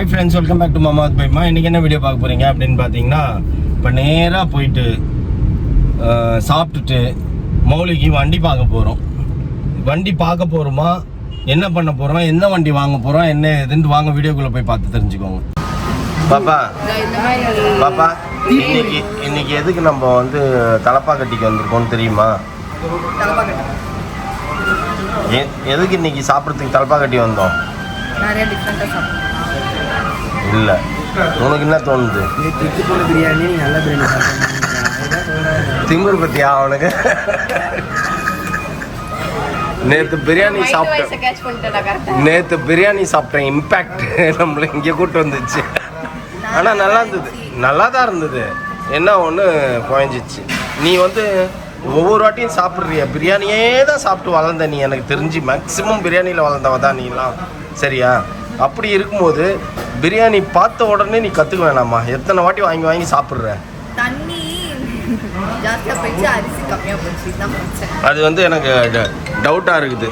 Hi friends, welcome back to மாமாத் பைமா. இன்றைக்கி என்ன வீடியோ பார்க்க போகிறீங்க அப்படின்னு பார்த்தீங்கன்னா, இப்போ நேராக போயிட்டு சாப்பிட்டுட்டு மௌலிக்கு வண்டி பார்க்க போகிறோம். வண்டி பார்க்க போகிறோமா, என்ன பண்ண போகிறோம், எந்த வண்டி வாங்க போகிறோம், என்ன எதுன்ட்டு வாங்க வீடியோக்குள்ளே போய் பார்த்து தெரிஞ்சுக்கோங்க. பாப்பா பாப்பா இன்னைக்கு எதுக்கு நம்ம வந்து தலப்பாக்கட்டிக்கு வந்திருக்கோம்னு தெரியுமா? எதுக்கு இன்னைக்கு சாப்பிட்றதுக்கு தலப்பாக்கட்டி வந்தோம்? நிறைய டிஃப்ரெண்ட்டாக சாப்பிடுவோம். இல்லை, உனக்கு என்ன தோணுது? பிரியாணி நல்ல பிரியாணி திமிரு பத்தியா அவனுக்கு? நேற்று பிரியாணி சாப்பிட்டேன் இம்பேக்ட் நம்மளை இங்கே கூப்பிட்டு வந்துச்சு. ஆனால் நல்லா தான் இருந்தது. என்ன ஒன்று குழஞ்சிச்சு. நீ வந்து ஒவ்வொரு வாட்டியும் சாப்பிட்றிய பிரியாணியே தான் சாப்பிட்டு வளர்ந்த. நீ எனக்கு தெரிஞ்சு மேக்ஸிமம் பிரியாணியில் வளர்ந்தவ தான் நீலாம், சரியா? அப்படி இருக்கும்போது பிரியாணி பார்த்த உடனே நீ கற்றுக்க வேணாமா? எத்தனை வாட்டி வாங்கி சாப்பிட்ற? தண்ணி ஜாஸ்தியாக போயிடுச்சு, அரிசி கம்மியாக போயிடுச்சு தான் பிரச்சனை. அது வந்து எனக்கு டவுட்டாக இருக்குது.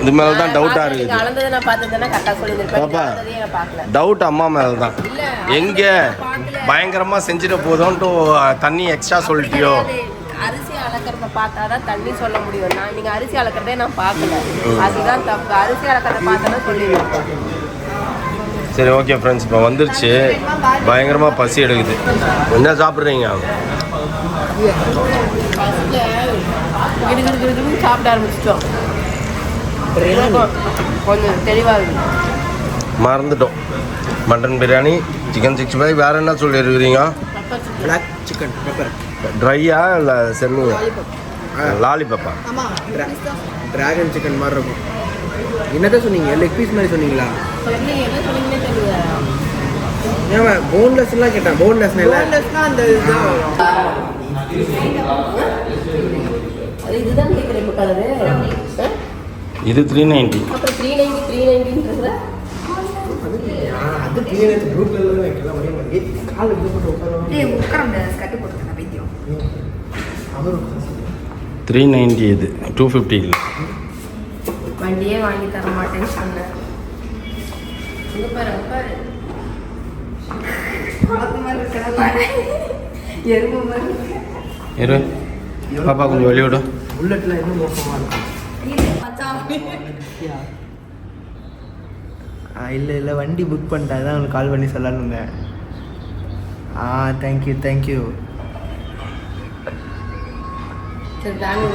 இது மேலே தான் டவுட்டாக இருக்குது. பாப்பா டவுட் அம்மா மேலே தான். எங்கே பயங்கரமாக செஞ்சுட்டு போதும்ன்ட்டு தண்ணி எக்ஸ்ட்ரா சொல்லிட்டியோ? அரிசி அளக்கிறத பார்த்தா தான் தண்ணி சொல்ல முடியும். நீங்கள் அரிசி அளக்கிறதே நான் பார்க்கல, அதுதான் தப்பு. அரிசி அளக்கிறத பார்த்தா சொல்லிடுவேன். சரி, ஓகே ஃப்ரெண்ட்ஸ், இப்போ வந்துருச்சு. பயங்கரமாக பசி எடுக்குது. என்ன சாப்பிட்றீங்க? சாப்பிட ஆரம்பிச்சிட்டோம். கொஞ்சம் தெளிவாக இருக்கு. மறந்துட்டோம். Mutton biryani, chicken 65. வேறு என்ன சொல்லியிருக்கிறீங்க? Black chicken pepper. ட்ரையா இல்லை செம்மியா? லாலிபப்பா. டிராகன் சிக்கன் மாதிரி இருக்கும். என்னதான் சொன்னீங்க? லெக் பீஸ் மாதிரி சொன்னீங்களா? என்ன சொன்னீங்கன்னே தெரியல. ஏன் போன்லெஸ்லாம் கேட்டேன். போன்லெஸ்னா அந்த இதுதான் கேட்குறேன். இப்போ கலரு இது 390. அப்புறம் 390 அது பிரியாணி ப்ளூ கலர்ல வைக்கலாம். ஒரே மாதிரி கால் இது போட்டு உட்கார கட்டி போட்டுருக்கேன் வைத்தியம். அவரு 390. இது 250 இல்லை. வண்டியே வாங்கி தர மாட்டேன்னு சொன்னேன். இங்கே பாரு மாதிரி இருக்கிற எறும்பு மாதிரி இரு பாப்பா, கொஞ்சம் வெளியோட. புல்லட்ல இன்னும் மோசமாக இருக்கும். இல்லை வண்டி புக் பண்ணிட்டேன். அதான் உங்களுக்கு கால் பண்ணி சொல்லணுங்க. தேங்க்யூ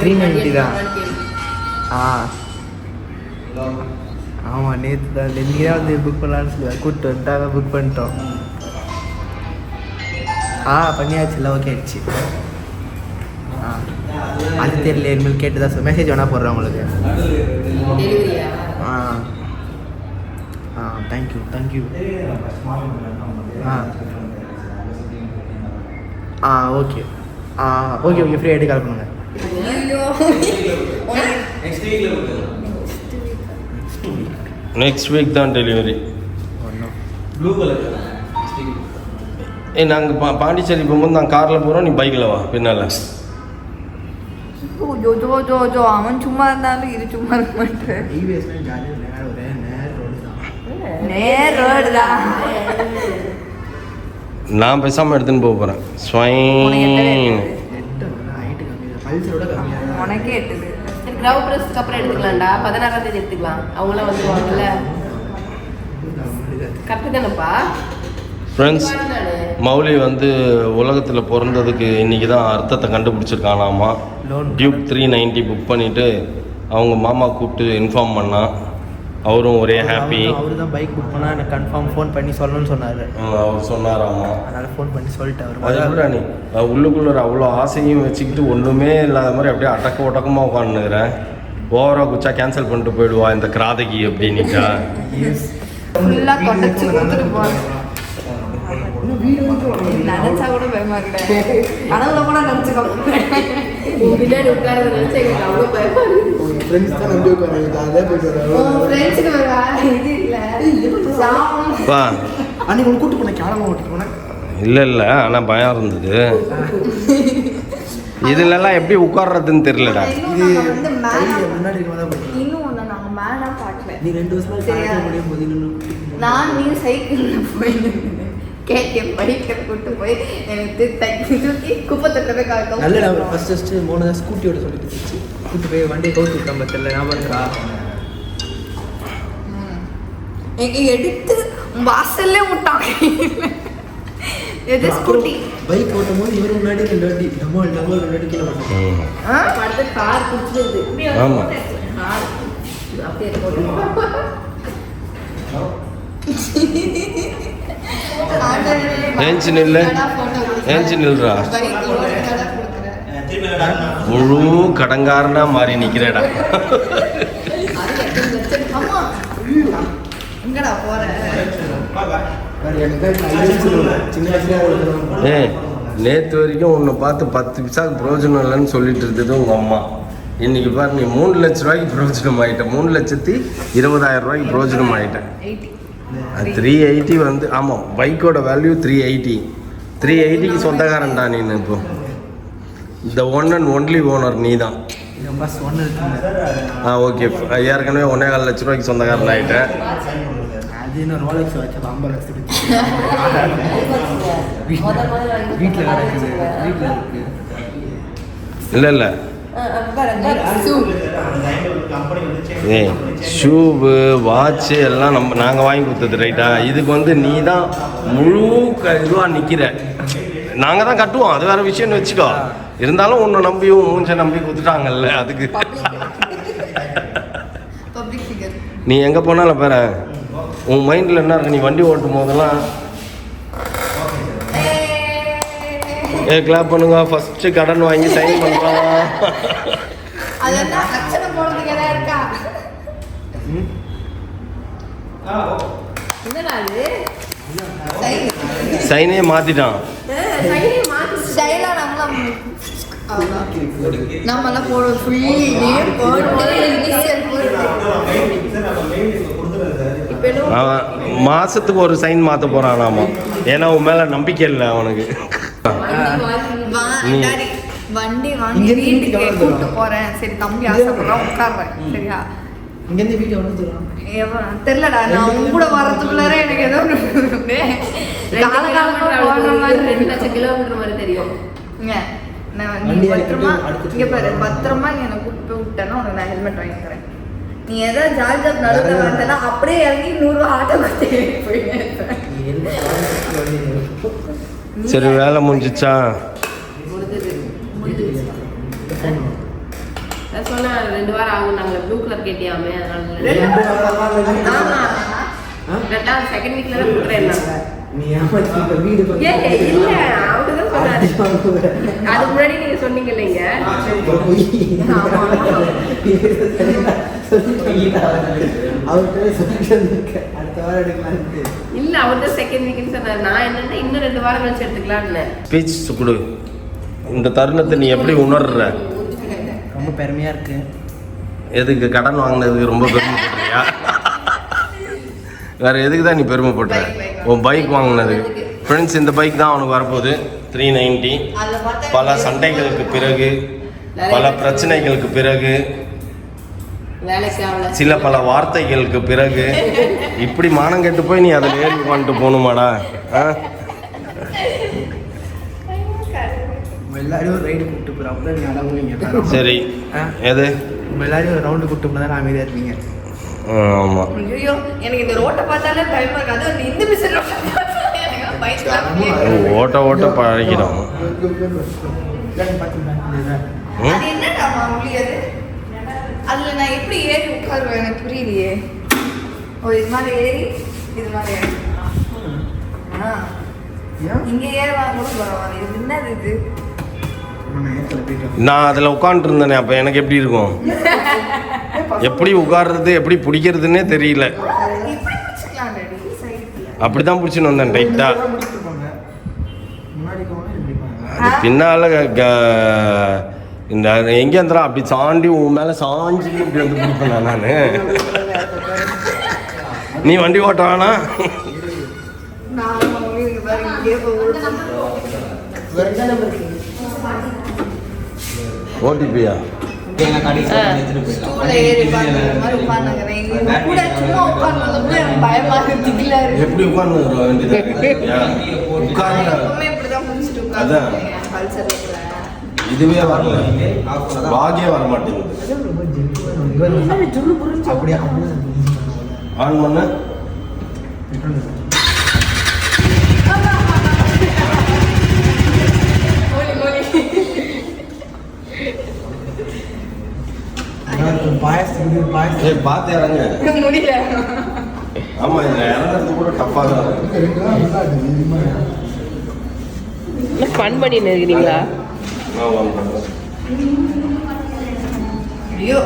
390 தான். ஆமாம், நேற்று தான் நீங்கள் தான் வந்து புக் பண்ணலான்னு சொல்லுவேன். கூப்பிட்டு வந்துட்டாங்க, புக் பண்ணிட்டோம். பண்ணியாச்சுல்ல, ஓகே ஆயிடுச்சு. அது தெரியல, இனிமேல் கேட்டு தான் மெசேஜ் வேணால் போடுறேன் உங்களுக்கு. தேங்க்யூ. ஓகே ஃப்ரீ ஆகிட்டு கால் பண்ணுங்கள். நெக்ஸ்ட் வீக் தான் டெலிவரி. Blue colour. நாங்கள் பாண்டிச்சேரி போகும்போது நான் காரில் போகிறோம், நீ பைக்கில் வா பின்னால். ஜோ அவன் சும்மா இருந்தாலும் இது சும்மா இருக்க மாட்டேன். நேர் ரோடு தான். நான் பேசாமல் எடுத்துன்னு போக போகிறேன். உனக்கே எட்டுது. சரி, கிரவுண்ட் ப்ரெஸ்க்கு அப்புறம் எடுத்துக்கலாம்டா. 16ஆம் தேதி எடுத்துக்கலாம். அவங்களாம் வந்துடுவாங்கல்ல. கரெக்டு தானேப்பா ஃப்ரெண்ட்ஸ்? மௌலி வந்து உலகத்தில் பிறந்ததுக்கு இன்றைக்கி தான் அர்த்தத்தை கண்டுபிடிச்சிருக்கானாமா. டியூக் 390 புக் பண்ணிவிட்டு அவங்க மாமா கூப்பிட்டு இன்ஃபார்ம் பண்ணான். அவரும் ஒரே ஹாப்பி. அவரு தான் பைக் புக் பண்ணால் எனக்கு கன்ஃபார்ம் ஃபோன் பண்ணி சொல்லணும்னு சொன்னார். அவர் சொன்னாராமா. அதனால் ஃபோன் பண்ணி சொல்லிட்டு அவர் அதுக்குள்ள நீ உள்ளுக்குள்ள அவ்வளோ ஆசையும் வச்சுக்கிட்டு ஒன்றுமே இல்லாத மாதிரி அப்படியே ஒட்டக்கமாக உட்காந்துக்கிறேன். ஓவராக குச்சா கேன்சல் பண்ணிட்டு போயிடுவா இந்த கிராதகி அப்படின்னுட்டா. ஃபுல்லாக கொட்டச்சு கொடுத்துட்டு போகிறேன். நினைச்சா கூட பயமா இருக்கு. கனவுல கூட நினைச்சுக்கோ. பின்னாடி உட்காரத நினைச்சு எங்களுக்கு அவ்வளோ பயமா இருக்கு. ஃப்ரெண்ட்ஸ் தான் நம்பி உட்காராங்க. அதே போயிட்டு ஃப்ரெண்ட்ஸுக்கு இது இல்லை. அன்னைக்கு ஒன்று கூட்டு போனேன். கேளமா ஓட்டிட்டு போனேன். இல்லை ஆனால் பயம் இருந்தது. இதுலலாம் எப்படி உட்கார்றதுன்னு தெரியலடா. இது முன்னாடி இன்னும் ஒன்று நாங்கள் மேலே பார்க்கல. நீ 2 வருஷமா முடியும் போது நான் நீ சைக்கிளில் போய் கேடிஎம் பைக்கை கூட்டு போய் எனக்கு தூக்கி குப்பை தொட்டில் போய் நல்ல காக்க நான் ஃபஸ்ட்டு 3 தான் ஸ்கூட்டியோட சொல்லிட்டு இருந்துச்சு கூட்டு போய் வண்டியை கவுத்து விட்டோம் பத்தில ஞாபகம் இருக்கா எங்க எடுத்து வாசல்ல விட்டாங்க எது ஸ்கூட்டி பைக் ஓட்டும் போது இவரு முன்னாடி 2 வாட்டி டமால் 2 வாட்டி கீழே போட்டோம் அடுத்து கார் குடிச்சிருது ஆமா. கார் அப்படியே போட்டு ஏஞ்சி நில்லு. ஏஞ்சி நில்றா. முழு கடங்காரனா மாறி நிக்கிறேடா. அம்மா எங்கடா போற சின்ன வயசுல ஏ நேற்று வரைக்கும் உன்னை பார்த்து 10 பைசாக்கு பிரயோஜனம் இல்லைன்னு சொல்லிட்டு இருந்தது உங்கள் அம்மா. இன்னைக்கு பாரு நீ 3 லட்ச ரூபாய்க்கு பிரயோஜனம் ஆகிட்ட. 3,20,000 ரூபாய்க்கு பிரயோஜனம் ஆகிட்டேன். 380 வந்து ஆமாம் பைக்கோட வேல்யூ 380. 380க்கு சொந்தக்காரன்டா நீ இப்போ. இந்த ஒன் அண்ட் ஒன்லி ஓனர் நீ தான். பஸ் ஒன்று இருக்குங்க ஓகே ஏற்கனவே 1.25 லட்ச ரூபாய்க்கு சொந்தக்காரன் ஆகிட்டேன். அது இன்னும் ரோலக்ஸ் வச்சு 50 லட்சத்துக்கு வீட்டில் கிடக்குது வீட்டில் இருக்கு இல்லை இல்லை ஏய் ஷூவு வாட்சு எல்லாம் நாங்கள் வாங்கி கொடுத்தது ரைட்டா. இதுக்கு வந்து நீ தான் முழு இதுவாக நிற்கிற. நாங்கள் தான் கட்டுவோம் அது வேறு விஷயம்னு வச்சுக்கோ. இருந்தாலும் உன்னை நம்பியும் மூஞ்ச நம்பி கொடுத்துட்டாங்கல்ல அதுக்கு. பப்ளிக் ஃபிகர் நீ எங்கே போனாலும் பாரு உன் மைண்டில் என்ன இருக்கு. நீ வண்டி ஓட்டும் போதெல்லாம் கிளாப் பண்ணுங்க ஃபஸ்ட்டு கடன் வாங்கி சைன் பண்ணுறோம். அதெல்லாம் அச்சனை போடுறதுக்கு எதாவது இருக்கா என்னடா அது சைனே மாற்றிட்டான். ஸ்டைலா நம்மளாம் போடுவோம் ஃபுல்லி போட்டு இனிஷியல் போட்டு அவன் மாதத்துக்கு ஒரு சைன் மாற்ற போகிறான் நாம. ஏன்னா உன் மேலே நம்பிக்கை இல்லை அவனுக்கு. வண்டி வாங்கி வீட்டுக்கு கூப்பிட்டு போறேன். சரி தம்பி ஆசைப்படுறான் உட்கார்றேன் சரியா. இங்கேருந்து வீடியோ ஒன்று தருவான் தெரியலடா நான் உங்க கூட வரதுக்குள்ளார எனக்கு ஏதோ காலகாலமா போன மாதிரி 2 லட்சம் கிலோமீட்டர் மாதிரி தெரியும். நான் நீ பத்திரமா இங்க பாரு பத்திரமா நீ என்னை கூப்பிட்டு போய் விட்டேன்னா உனக்கு நான் ஹெல்மெட் வாங்கி தரேன். நீ ஏதாவது ஜாலியாக நடுவில் வந்தேன்னா அப்படியே இறங்கி 100 ரூபா ஆட்டோ கொடுத்து போயிட்டேன். சரி வேலை முடிஞ்சிச்சா? நான் சொன்னேன் 2 வாரம் ஆகும். நாங்கள் ப்ளூ கலர் கேட்டியாமே அதனால ரெண்டாவது செகண்ட் வீக்ல தான் கொடுக்குறேன். நீ ஏமாத்தி வீடு இல்ல அவருதான் சொன்னாரு. அது முன்னாடி நீங்க சொன்னீங்க இல்லைங்க இல்ல அவர்தான் செகண்ட் வீக்னு சொன்னாரு. நான் என்னன்னா இன்னும் 2 வாரம் கழிச்சு எடுத்துக்கலான்னு. ஸ்பீச் கொடு. இந்த தருணத்தை நீ எப்படி உணர்ற? ரொம்ப பெருமையா இருக்கு. எதுக்கு கடன் வாங்கினதுக்கு ரொம்ப பெருமைப்படுறியா? வேற எதுக்கு தான் நீ பெருமைப்படுற? உன் பைக் வாங்கினது. ஃப்ரெண்ட்ஸ் இந்த பைக் தான் அவனுக்கு வரப்போகுது 390. பல சண்டைகளுக்கு பிறகு பல பிரச்சனைகளுக்கு பிறகு சில பல வார்த்தைகளுக்கு பிறகு இப்படி மானம் கெட்டு போய் நீ அதில் ஏறி பண்ணிட்டு போகணுமாடா? எல்லாரும் ஒரு ரைடு கூப்பிட்டு போகிறோம். அப்போ நீ அடங்குவீங்க. சரி எது எல்லாரும் ஒரு ரவுண்டு கூப்பிட்டு போனால் தான் அமைதியாக இருப்பீங்க. ஆமாம். ஐயோ எனக்கு இந்த ரோட்டை பார்த்தாலே பயமா இருக்காது. இந்த மிஷன் ஓட்ட ஓட்ட பழகிடும். அது என்னடா முடியாது. அதுல நான் எப்படி ஏறி உட்காருவேன் எனக்கு புரியலையே. ஓ இது மாதிரி ஏறி இது மாதிரி ஏறி இங்க ஏறுவாங்க கூட பரவாயில்ல. இது என்னது இது? நான் அதில் உட்காந்துருந்தேனே அப்போ எனக்கு எப்படி இருக்கும்? எப்படி உட்கார்றது எப்படி பிடிக்கிறதுனே தெரியல. அப்படி தான் பிடிச்சின்னு வந்தேன் டைட்டாக. அது பின்னால் இந்த எங்கே இருந்தாலும் அப்படி சாண்டி உன் மேலே சாஞ்சி இப்படி வந்து பிடிப்பேன் நான். நீ வண்டி ஓட்ட வேணா? ஓடிபியா? ஸ்கூல்ல ஏறி உட்கார்ந்து மாதிரி உட்கார்ந்துக்கிறேன். இவங்க கூட சும்மா உட்கார்ந்து எனக்கு பயமா இருக்கு, திகிலா இருக்கு. எப்படி உட்கார்ந்து உட்கார்ந்து எப்பவுமே இப்படிதான் முடிச்சுட்டு உட்கார்ந்துருக்கேன் கல்ச்சர்ல கூட. இதுவே வரல, பாகியே வர மாட்டேங்குது. அப்படியே ஆன் பண்ண பாயசம் பார்த்து இறங்க. முடியல. ஆமா, இந்த இறங்குறது கூட டஃப்பாக தான் ஃபன் பண்ணின்னு இருக்கிறீங்களா? ஐயோ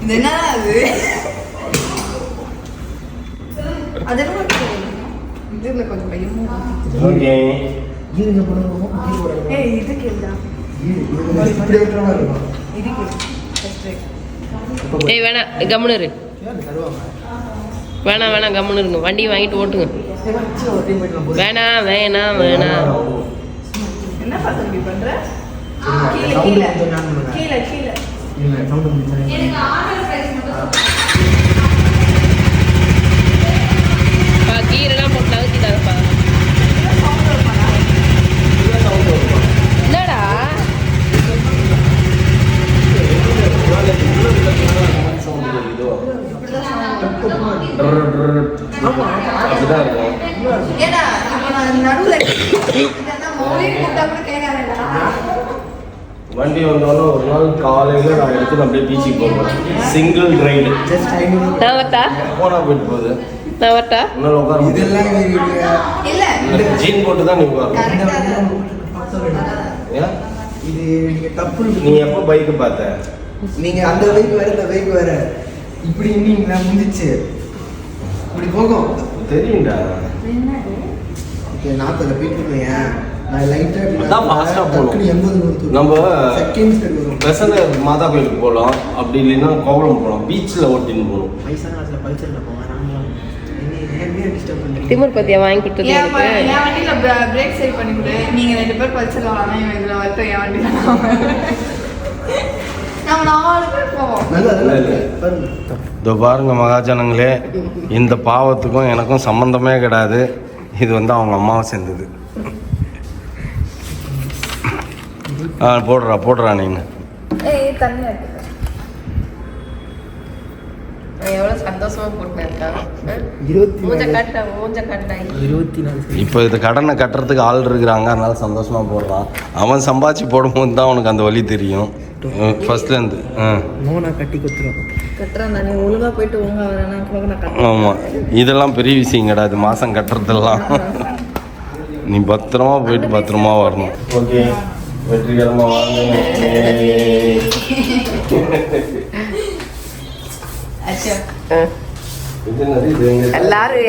இது என்ன அது? அது என்ன இதுல கொஞ்சம் பயமா ஓகே. ஏய் இது கேளுடா. இப்படி விட்டுற மாதிரி இருக்கும். இது கேளு. ஃபர்ஸ்ட் ஏய் வேணாம், கம்முன்னு இரு. வேணாம் வேணாம், கம்முன்னு இருங்க. வண்டியை வாங்கிட்டு ஓட்டுங்க. வேணாம் வேணாம் வேணாம். என்ன பாத்து பண்ற? கீழ கீழ கீழ கீழ எனக்கு ஆர்டர் பிரைஸ் மட்டும் கீரைலாம் போட்டு நகர்த்திட்டாங்கப்பா. என்னடா அப்படிதான் இருக்கும். ஏடா இப்ப நான் நடுவுல இதெல்லாம் மொழி கூட்டா கூட கேட்காதடா. வண்டி வந்தோடனே ஒரு நாள் காலையில் நான் எடுத்து அப்படியே பீச்சுக்கு போவேன். சிங்கிள் ரைடு நான் வரட்டா? போனா போயிட்டு போகுது. நான் வரட்டா? இன்னொரு உட்கார இதெல்லாம் இல்ல ஜீன் போட்டு தான் நீ உட்காரணும். கரெக்ட்டா தான். ஏன்? இது நீங்க தப்பு. நீ எப்போ பைக்கு பார்த்த? நீங்க அந்த பைக் வேற, இந்த பைக் வேற. இப்படி இன்னீங்களா முந்திச்சு இப்படி போகும். தெரியும்டா. என்னது? ஓகே, 40 போயிட்டு இருக்கீங்க. நான் லைட்டா அதான் fast ஆ போகணும். 80 நம்ம செகண்ட்ஸ் வரும். பெசன மாதா கோயிலுக்கு போகலாம், அப்படி இல்லைன்னா கோவளம் போகலாம், பீச்சில் ஓட்டின்னு போகணும். வயசான காலத்துல பல்சர்ல போவேன். என்ன டிஸ்டர்ப் பண்ணுறீங்க? திமிர் பத்தியா வாங்கி கொடுத்தது என் எனக்கு? என் வண்டியில பிரேக் சரி பண்ணி கொடு. நீங்க 2 பேர் பல்சர்ல வாங்க, இவன் இதுல வரட்டும். என் வண்டியில நம்ம 4 பேர் போவோம். நல்லா இல்ல, இல்ல. பாருங்க. இதோ பாருங்க மகாஜனங்களே, இந்த பாவத்துக்கும் எனக்கும் சம்மந்தமே கிடையாது. இது வந்து அவங்க அம்மாவை சேர்ந்தது. போடுறா நீங்கள். ஏய் தண்ணி எடுத்துக்க. எவ்வளோ சந்தோஷமா போட்டுனேன். 24 இப்போ இது கடனை கட்டுறதுக்கு ஆள் இருக்கிறாங்க, அதனால சந்தோஷமா போடுறான். அவன் சம்பாதிச்சு போடும்போது தான் அவனுக்கு அந்த வழி தெரியும். ஃபர்ஸ்ட்லேருந்து மோனா கட்டி கொடுத்துரும். கட்டுறேன் நீ ஒழுங்கா போயிட்டு ஒழுங்கா வரேன்னா கூட நான் கட்டுறேன். ஆமாம், இதெல்லாம் பெரிய விஷயம் கிடையாது, மாதம் கட்டுறதெல்லாம். நீ பத்திரமா போயிட்டு பத்திரமா வரணும். ஓகே, வெற்றிகரமாக வாங்க. எல்லாரும்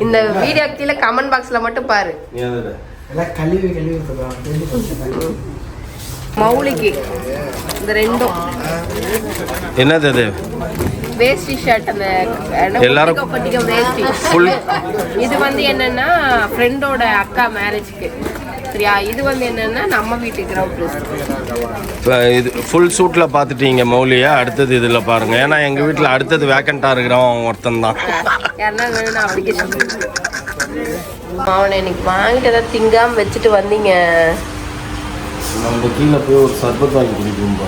இந்த வீடியோ கீழே கமெண்ட் பாக்ஸ்ல மட்டும் பாரு. எல்லாம் கழுவி போடுறாங்க. மௌலிக்கு இந்த ரெண்டும் என்னது அது? வேஷ்டி ஷர்ட், அந்த எல்லாரும் வேஷ்டி full. இது வந்து என்னன்னா ஃப்ரெண்டோட அக்கா மேரேஜ்க்கு. சரியா? இது வந்து என்னன்னா நம்ம வீட்டுக்கு இது ஃபுல் சூட்டில் பார்த்துட்டீங்க மௌலியா. அடுத்தது இதில் பாருங்க. ஏன்னா எங்கள் வீட்டில் அடுத்தது வேக்கண்ட்டாக இருக்கிறவன் அவன் ஒருத்தன் தான். யாருன்னா வேணும்னா அவனுக்கு அவனை இன்னைக்கு வாங்கிட்டு ஏதாவது திங்காமல் வச்சுட்டு வந்தீங்க. நம்ம கீழே போய் ஒரு சர்பத் வாங்கி குடிக்கும்பா.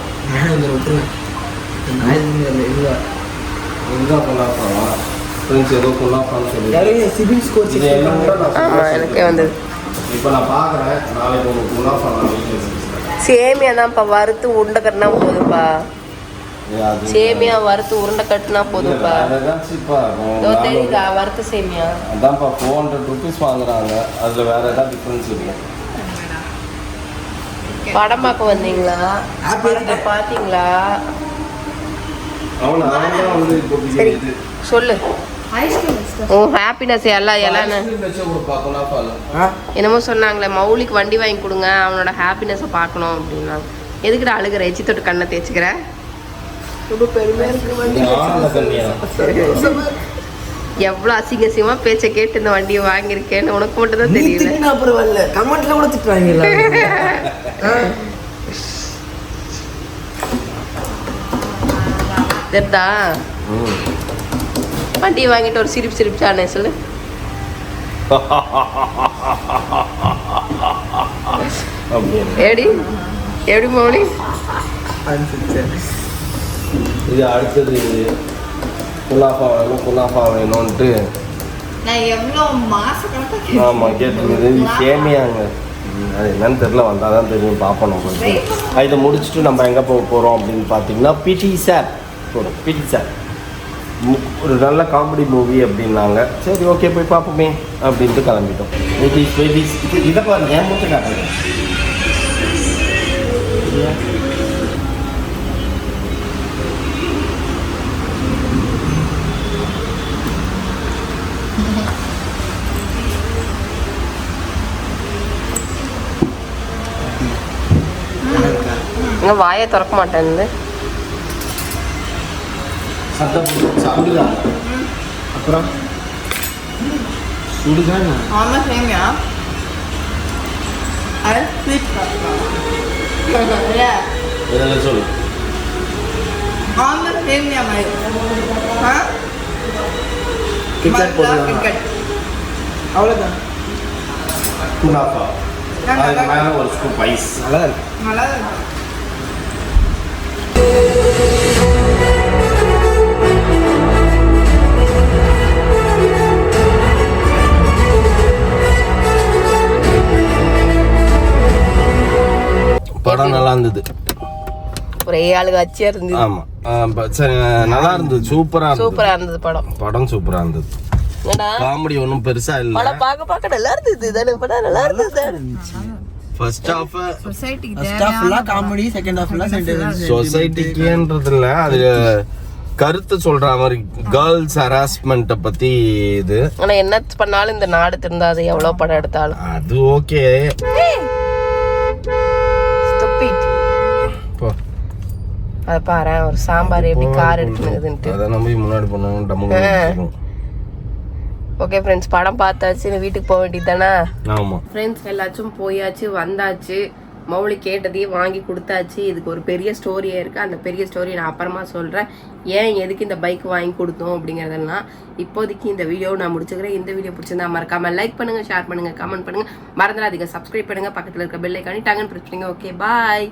எங்கே கொண்டாடுறாங்களா ஃப்ரெண்ட்ஸ்? ஏதோ கொண்டாடுறான்னு சொல்லி சிபில் ஸ்கோர் ஆமாம், எனக்கே வந்தது. இப்போ நான் பார்க்குறேன், நாளைக்கு உங்களுக்கு முன்னாள் வீட்டில் சேமியா தான்ப்பா, வறுத்து உருண்டை கட்டினா போதும்ப்பா. சேமியா வறுத்து உருண்டை கட்டினா போதும்ப்பா. இதோ தெரியுதா வறுத்த சேமியா? அதான்ப்பா 400 ருபீஸ் வாங்குறாங்க. அதில் வேறு ஏதாவது டிஃப்ரென்ஸ் இருக்கும். படம் பார்க்க வந்தீங்களா? படத்தை பார்த்தீங்களா? சரி சொல்லு. உன் ஹாப்பினஸ் எல்லாம் என்னமோ சொன்னாங்களே, மௌலிக்கு வண்டி வாங்கி கொடுங்க, அவனோட ஹாப்பினஸை பார்க்கணும் அப்படின்னா. எதுக்குடா அழுகிற? எச்சி தொட்டு கண்ணை தேய்ச்சிக்கிற? எவ்வளோ அசிங்கசியமா பேச்சை கேட்டு இந்த வண்டியை வாங்கியிருக்கேன்னு உனக்கு மட்டும் தான் தெரியல. கமெண்ட்ல கூட திட்டுறாங்க. தெரிதா? வண்டியை வாங்கிட்டு ஒரு சிரிச்சானே சொல்லு. எப்படி எப்படி மௌலி? இது அடுத்தது குனாஃபா வேணும்ன்ட்டு நான் எவ்வளோ மாசக்கணக்காக ஆமாம் கேட்டுருந்தது. சேமியாங்க அது என்னன்னு தெரில, வந்தால் தான் தெரியும், பார்ப்போம் நம்ம. இதை முடிச்சுட்டு நம்ம எங்கே போக போகிறோம் அப்படின்னு பார்த்தீங்கன்னா பிடி சார் போகிறோம். பிடி சார் ஒரு நல்ல காமெடி மூவி அப்படின்னாங்க. சரி ஓகே போய் பார்ப்போமே அப்படின்ட்டு கிளம்பிட்டோம். இதை பாருங்க, ஏன் மூச்சை காட்டுங்க. இங்கே வாயை திறக்க மாட்டேன்னு சுடுதான். அப்புறம் சுடுதான். ஆமாம் சேமியா அது ஸ்வீட் இதெல்லாம் சொல்லு. ஆமாம் சேமியா மாதிரி கிட்கேட் போடுறாங்க. கிட்கேட் அவ்வளோதான். குனாஃபா அதுக்கு மேலே ஒரு ஸ்கூப் ஐஸ். நல்லா இருக்கு. நல்லா இருக்கு. படம் நல்லா இருந்தது. ஒரே ஆளு காட்சியா இருந்தது. ஆமாம் சரி, நல்லா இருந்தது. சூப்பரா இருந்தது படம் சூப்பராக இருந்தது. காமெடி ஒன்றும் பெருசா இல்லை. படம் பார்க்க நல்லா இருந்தது தானே. படம் நல்லா இருந்தது. First half comedy, second half sentiment. சொசைட்டிக்குன்றது இல்லை, அது கருத்து சொல்ற மாதிரி கேர்ள்ஸ் ஹராஸ்மெண்ட்டை பத்தி. இது ஆனா என்ன பண்ணாலும் இந்த நாடு திருந்தாது, எவ்வளவு படம் எடுத்தாலும். அது ஓகே. அத பாரு, ஒரு சாம்பார் எப்படி கார் எடுத்துனுதுன்ட்டு. அதை நம்பி முன்னாடி போனோம். ஓகே ஃப்ரெண்ட்ஸ், படம் பார்த்தாச்சு, வீட்டுக்கு போக வேண்டியது தானே. ஆமாம் ஃப்ரெண்ட்ஸ், எல்லாச்சும் போயாச்சு, வந்தாச்சு. மௌலி கேட்டதையும் வாங்கி கொடுத்தாச்சு. இதுக்கு ஒரு பெரிய ஸ்டோரியே இருக்குது. அந்த பெரிய ஸ்டோரி நான் அப்புறமா சொல்கிறேன். ஏன் எதுக்கு இந்த பைக் வாங்கி கொடுத்தோம் அப்படிங்கிறதெல்லாம். இப்போதைக்கு இந்த வீடியோ நான் முடிச்சுக்கிறேன். இந்த வீடியோ பிடிச்சிருந்தா மறக்காமல் லைக் பண்ணுங்கள், ஷேர் பண்ணுங்கள், கமெண்ட் பண்ணுங்கள். மறந்துடாதீங்க சப்ஸ்கிரைப் பண்ணுங்கள். பக்கத்தில் இருக்க பெல் ஐக்கானி டங்கன்னு பிரச்சனைங்க. Okay bye.